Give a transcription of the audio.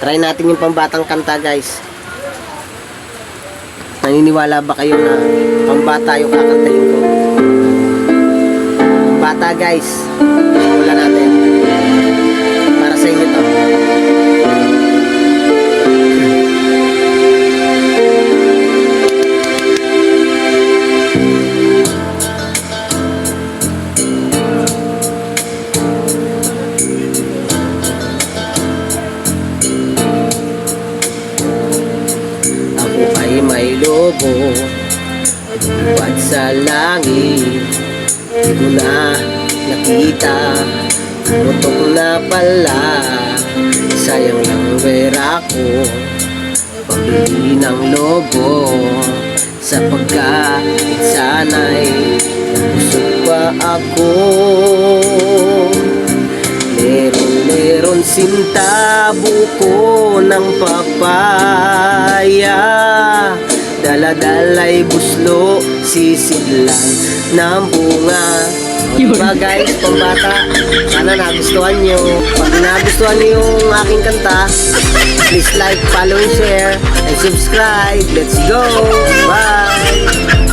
Try natin yung pambatang kanta, guys. Naniniwala ba kayo na pambata yung kakantayin ko? Pambata, guys. Wala natin. Para sa inyo to. May lobo buwad sa langit, di ko na nakita, mutok na pala. Sayang lang pera ko pambili ng lobo, sapagkat sana'y busog pa ako. Meron sinta buko ng papaya, dala-dala'y buslo, sisidlan ng bunga. Diba guys, pambata, sana nagustuhan nyo. Pag nagustuhan nyo yung aking kanta, please like, follow, and share, and subscribe. Let's go! Bye!